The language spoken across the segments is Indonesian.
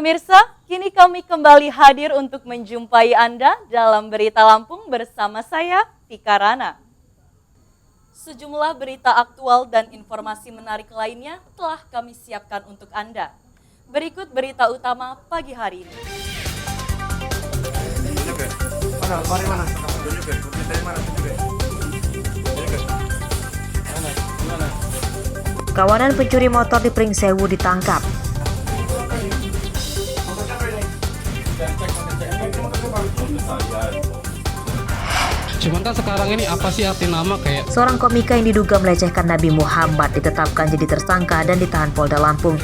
Pemirsa, kini kami kembali hadir untuk menjumpai Anda dalam Berita Lampung bersama saya, Tika Rana. Sejumlah berita aktual dan informasi menarik lainnya telah kami siapkan untuk Anda. Berikut berita utama pagi hari ini. Kawanan pencuri motor di Pringsewu ditangkap. Cuman kan sekarang ini apa sih arti nama kayak? Seorang komika yang diduga melecehkan Nabi Muhammad ditetapkan jadi tersangka dan ditahan Polda Lampung.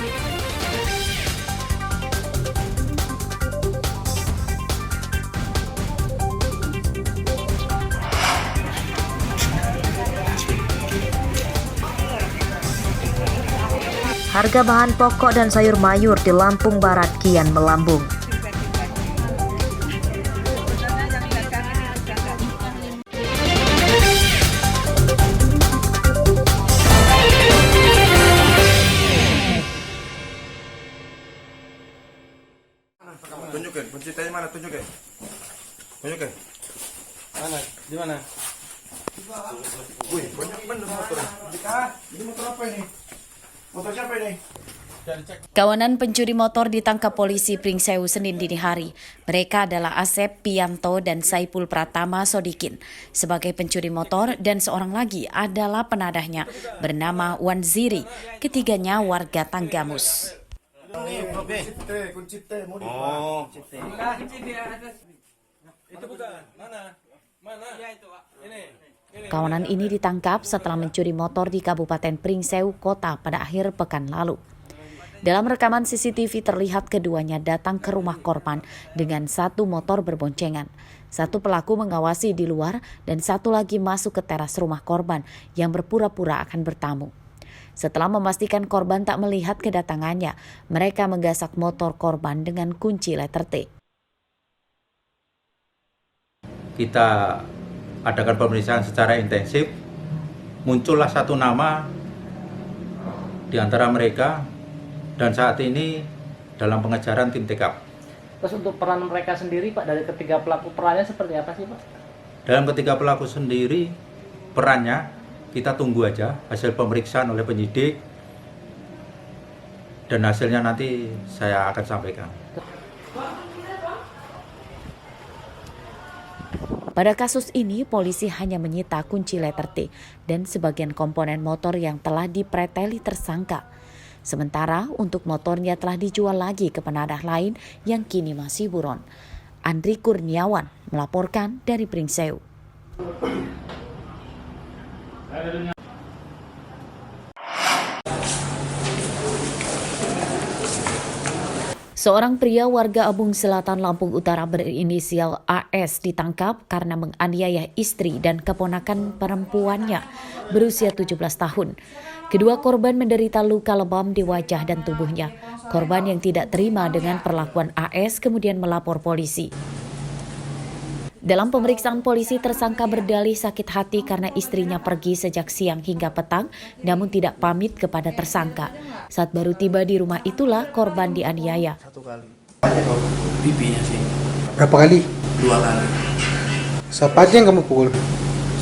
Harga bahan pokok dan sayur mayur di Lampung Barat kian melambung. Tunjukin, pencintanya mana? Tunjukin. Tunjukin. Mana? Di mana? Wih, banyak bener motor. Ini motor apa ini? Motor siapa ini? Kawanan pencuri motor ditangkap polisi Pringsewu Senin dini hari. Mereka adalah Asep Pianto dan Saipul Pratama Sodikin sebagai pencuri motor dan seorang lagi adalah penadahnya bernama Wan Ziri, ketiganya warga Tanggamus. Itu bukan. Mana? Ya itu, Pak. Ini. Kawanan ini ditangkap setelah mencuri motor di Kabupaten Pringsewu Kota pada akhir pekan lalu. Dalam rekaman CCTV terlihat keduanya datang ke rumah korban dengan satu motor berboncengan. Satu pelaku mengawasi di luar dan satu lagi masuk ke teras rumah korban yang berpura-pura akan bertamu. Setelah memastikan korban tak melihat kedatangannya, mereka menggasak motor korban dengan kunci letter T. Kita adakan pemeriksaan secara intensif, muncullah satu nama di antara mereka dan saat ini dalam pengejaran tim TKP. Terus untuk peran mereka sendiri Pak, dari ketiga pelaku perannya seperti apa sih Pak? Dalam ketiga pelaku sendiri perannya kita tunggu aja hasil pemeriksaan oleh penyidik dan hasilnya nanti saya akan sampaikan. Pada kasus ini, polisi hanya menyita kunci letter T dan sebagian komponen motor yang telah dipreteli tersangka. Sementara untuk motornya telah dijual lagi ke penadah lain yang kini masih buron. Andri Kurniawan melaporkan dari Pringsewu. Seorang pria warga Abung Selatan Lampung Utara berinisial AS ditangkap karena menganiaya istri dan keponakan perempuannya berusia 17 tahun. Kedua korban menderita luka lebam di wajah dan tubuhnya. Korban yang tidak terima dengan perlakuan AS kemudian melapor polisi. Dalam pemeriksaan polisi, tersangka berdalih sakit hati karena istrinya pergi sejak siang hingga petang, namun tidak pamit kepada tersangka. Saat baru tiba di rumah itulah korban dianiaya. Satu kali. Pipinya sih. Berapa kali? 2 kali. Siapa aja yang kamu pukul?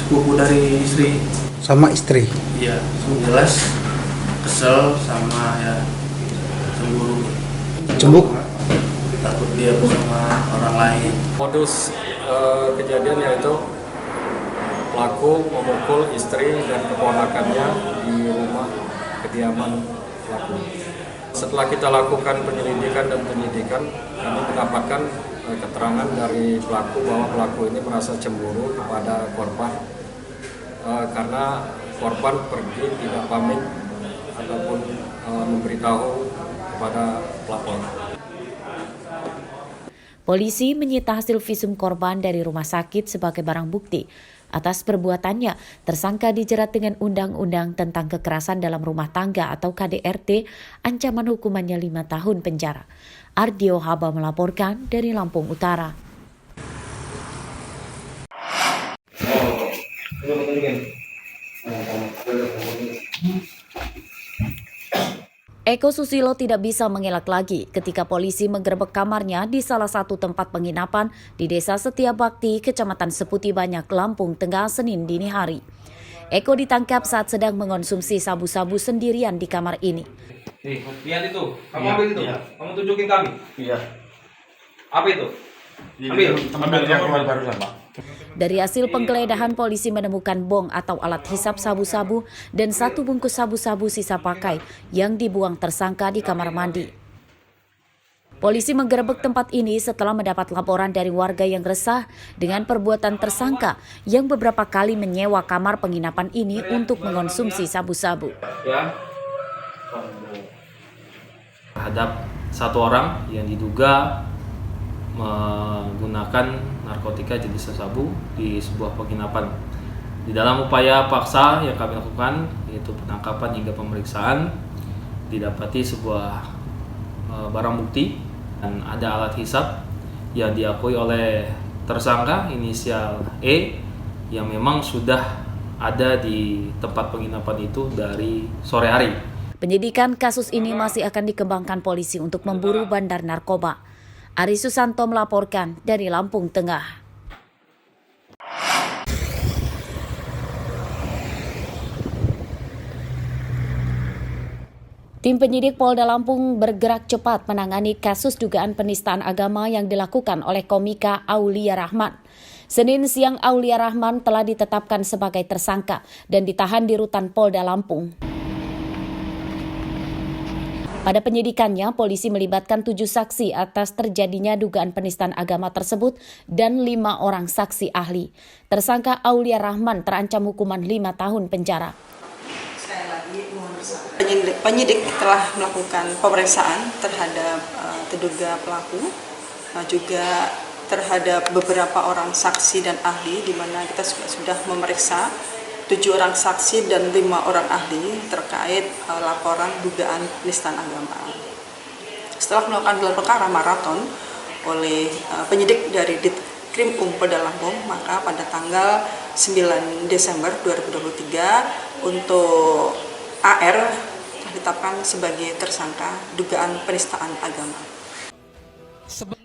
Sepupu dari istri. Sama istri? Iya, jelas kesel sama ya cemburu. Cembuk? Takut dia bersama orang lain. Modus kejadian yaitu pelaku memukul istri dan keponakannya di rumah kediaman pelaku. Setelah kita lakukan penyelidikan dan penyidikan, kami mendapatkan keterangan dari pelaku bahwa pelaku ini merasa cemburu kepada korban karena korban pergi tidak pamit ataupun memberitahu kepada pelapor. Polisi menyita hasil visum korban dari rumah sakit sebagai barang bukti. Atas perbuatannya, tersangka dijerat dengan Undang-Undang tentang Kekerasan dalam Rumah Tangga atau KDRT, ancaman hukumannya 5 tahun penjara. Ardio Haba melaporkan dari Lampung Utara. Eko Susilo tidak bisa mengelak lagi ketika polisi menggerebek kamarnya di salah satu tempat penginapan di Desa Setiabakti, Kecamatan Seputi Banyak, Lampung Tengah, Senin dini hari. Eko ditangkap saat sedang mengonsumsi sabu-sabu sendirian di kamar ini. Nih, lihat itu. Kamu ambil itu. Kamu tunjukin kami. Iya. Apa itu? Ambil yang keluar barusan, Pak. Dari hasil penggeledahan, polisi menemukan bong atau alat hisap sabu-sabu dan 1 bungkus sabu-sabu sisa pakai yang dibuang tersangka di kamar mandi. Polisi menggerebek tempat ini setelah mendapat laporan dari warga yang resah dengan perbuatan tersangka yang beberapa kali menyewa kamar penginapan ini untuk mengonsumsi sabu-sabu. Ya, terhadap 1 orang yang diduga menggunakan narkotika jenis sabu di sebuah penginapan. Di dalam upaya paksa yang kami lakukan, yaitu penangkapan hingga pemeriksaan, didapati sebuah barang bukti dan ada alat hisap yang diakui oleh tersangka inisial E yang memang sudah ada di tempat penginapan itu dari sore hari. Penyidikan kasus ini masih akan dikembangkan polisi untuk memburu bandar narkoba. Ari Susanto melaporkan dari Lampung Tengah. Tim penyidik Polda Lampung bergerak cepat menangani kasus dugaan penistaan agama yang dilakukan oleh komika Aulia Rahman. Senin siang Aulia Rahman telah ditetapkan sebagai tersangka dan ditahan di rutan Polda Lampung. Pada penyidikannya, polisi melibatkan 7 saksi atas terjadinya dugaan penistaan agama tersebut dan 5 orang saksi ahli. Tersangka Aulia Rahman terancam hukuman 5 tahun penjara. Penyidik telah melakukan pemeriksaan terhadap terduga pelaku, juga terhadap beberapa orang saksi dan ahli, di mana kita sudah memeriksa 7 orang saksi dan 5 orang ahli terkait laporan dugaan penistaan agama. Setelah melakukan gelar perkara maraton oleh penyidik dari Ditkrim Polda Lampung, maka pada tanggal 9 Desember 2023 untuk AR ditetapkan sebagai tersangka dugaan penistaan agama.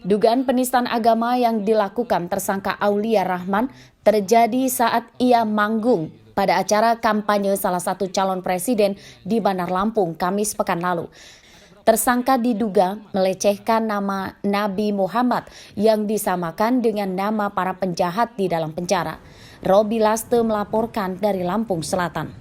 Dugaan penistaan agama yang dilakukan tersangka Aulia Rahman terjadi saat ia manggung pada acara kampanye salah satu calon presiden di Bandar Lampung Kamis pekan lalu. Tersangka diduga melecehkan nama Nabi Muhammad yang disamakan dengan nama para penjahat di dalam penjara. Robi Laste melaporkan dari Lampung Selatan.